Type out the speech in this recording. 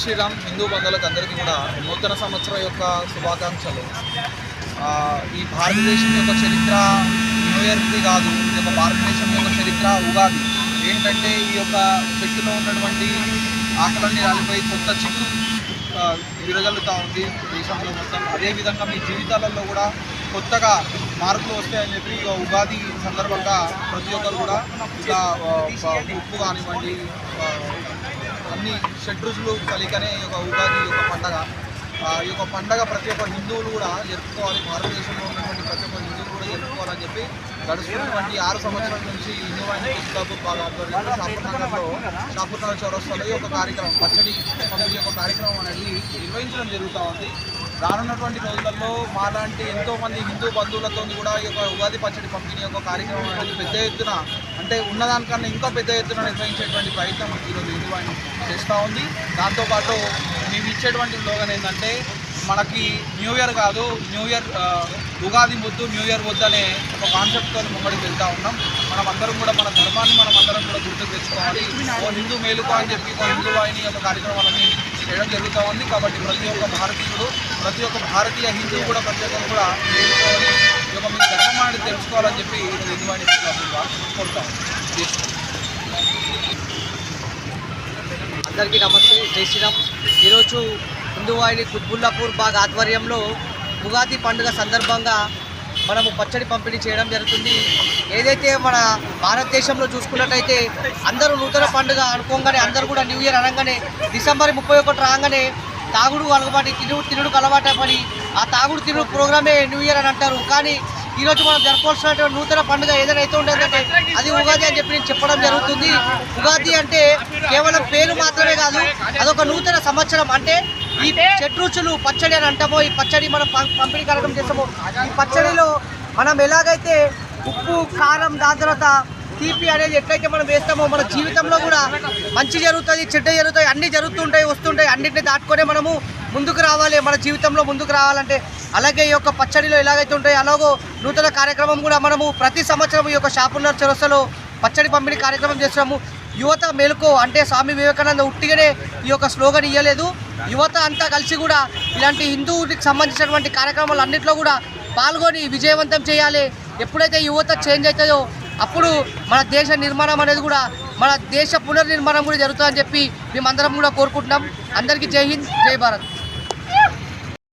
శ్రీరామ్. హిందూ బంధువులకు అందరికీ కూడా నూతన సంవత్సరం యొక్క శుభాకాంక్షలు. ఈ భారతదేశం యొక్క చరిత్ర న్యూ ఇయర్ది కాదు, ఈ యొక్క భారతదేశం యొక్క చరిత్ర ఉగాది. ఏంటంటే ఈ యొక్క చెట్టులో ఉన్నటువంటి ఆకలన్నీ రాలిపోయి కొత్త చిగురు విరగలుగుతూ ఉంది దేశంలో మొత్తం. అదేవిధంగా మీ జీవితాలలో కూడా కొత్తగా మార్పులు వస్తాయని చెప్పి ఇక ఉగాది సందర్భంగా ప్రతి ఒక్కరు కూడా ఇలా ఉప్పు కానివ్వండి అన్ని షడ్రుచులు కలికనే ఈ యొక్క ఉగాది యొక్క పండగ. ఈ యొక్క పండగ ప్రతి ఒక్క హిందువులు కూడా జరుపుకోవాలి, భారతదేశంలో ఉన్నటువంటి ప్రతి ఒక్క హిందువులు కూడా జరుపుకోవాలని చెప్పి గడుస్తున్నటువంటి 6 సంవత్సరాల నుంచి హిందూ వాహిని పుస్తకాలు బాగా ఆధ్వర్యంలో షాపూర్నగర్ చౌరస్తాలో ఈ యొక్క కార్యక్రమం పచ్చడి పంపిణీ యొక్క కార్యక్రమం అనేది నిర్వహించడం జరుగుతూ ఉంది. రానున్నటువంటి రోజులలో మాలాంటి ఎంతోమంది హిందూ బంధువులతో కూడా ఈ యొక్క ఉగాది పచ్చడి పంపిణీ యొక్క కార్యక్రమం అనేది పెద్ద ఎత్తున, అంటే ఉన్నదానికన్నా ఇంకా పెద్ద ఎత్తున నిర్వహించేటువంటి ప్రయత్నం ఈరోజు హిందూ వాహిని చేస్తూ ఉంది. దాంతోపాటు మేము ఇచ్చేటువంటి స్లోగన్ ఏంటంటే మనకి న్యూ ఇయర్ కాదు, న్యూ ఇయర్ ఉగాది ముద్దు న్యూ ఇయర్ వద్దు అనే ఒక కాన్సెప్ట్తో ముంబడికి వెళ్తూ ఉన్నాం. మనం అందరం కూడా మన ధర్మాన్ని మనం అందరం కూడా గుర్తుకు తెచ్చుకోవాలి. ఓ హిందూ మేలుకో అని చెప్పి ఒక హిందూ వాహిని యొక్క కార్యక్రమాలని చేయడం జరుగుతూ ఉంది. కాబట్టి ప్రతి ఒక్క భారతీయుడు, ప్రతి ఒక్క భారతీయ హిందువు కూడా ప్రతి ఒక్కరు కూడా మేలుకోవాలి, ఈ యొక్క మీ ధర్మాన్ని తెలుసుకోవాలని చెప్పి హిందూ వాహిని కోరుతాం. అందరికీ నమస్తే, జై శ్రీరామ్. ఈరోజు హిందూ వాహిని కుత్బుల్లాపూర్ బాగ్ ఆధ్వర్యంలో ఉగాది పండుగ సందర్భంగా మనము పచ్చడి పంపిణీ చేయడం జరుగుతుంది. ఏదైతే మన భారతదేశంలో చూసుకున్నట్టయితే అందరూ నూతన పండుగ అనుకోగానే అందరూ కూడా న్యూ ఇయర్ అనగానే డిసెంబర్ 31 రాగానే తాగుడు అలవాటు తినుడుకు అలవాటు పడి ఆ తాగుడు తినుడు ప్రోగ్రామే న్యూ ఇయర్ అని అంటారు. కానీ ఈరోజు మనం జరుపుకోవాల్సిన నూతన పండుగ ఏదైనా అయితే ఉండేదంటే అది ఉగాది అని చెప్పి నేను చెప్పడం జరుగుతుంది. ఉగాది అంటే కేవలం పేరు మాత్రమే కాదు, అదొక నూతన సంవత్సరం. అంటే ఈ షడ్రుచులు పచ్చడి అని అంటామో, ఈ పచ్చడి మనం పంపిణీ కార్యక్రమం చేస్తామో, ఈ పచ్చడిలో మనం ఎలాగైతే ఉప్పు కారం దాని తర్వాత తీపి అనేది ఎట్లయితే మనం వేస్తామో మన జీవితంలో కూడా మంచి జరుగుతుంది, చెడ్డ జరుగుతాయి, అన్నీ జరుగుతుంటాయి వస్తుంటాయి. అన్నింటినీ దాటుకొనే మనము ముందుకు రావాలి, మన జీవితంలో ముందుకు రావాలంటే. అలాగే ఈ యొక్క పచ్చడిలో ఎలాగైతే ఉంటాయో అలాగో నూతన కార్యక్రమం కూడా మనము ప్రతి సంవత్సరం ఈ యొక్క షాపూర్నగర్ చౌరస్తాలో పచ్చడి పంపిణీ కార్యక్రమం చేస్తున్నాము. యువత మేలుకో అంటే స్వామి వివేకానంద ఉట్టిగానే ఈ యొక్క స్లోగన్ ఇవ్వలేదు. యువత అంతా కలిసి కూడా ఇలాంటి హిందూకి సంబంధించినటువంటి కార్యక్రమాలు అన్నింటిలో కూడా పాల్గొని విజయవంతం చేయాలి. ఎప్పుడైతే యువత చేంజ్ అవుతుందో అప్పుడు మన దేశ నిర్మాణం అనేది కూడా, మన దేశ పునర్నిర్మాణం కూడా జరుగుతుందని చెప్పి మేమందరం కూడా కోరుకుంటున్నాం. అందరికీ జై హింద్, జై భారత్.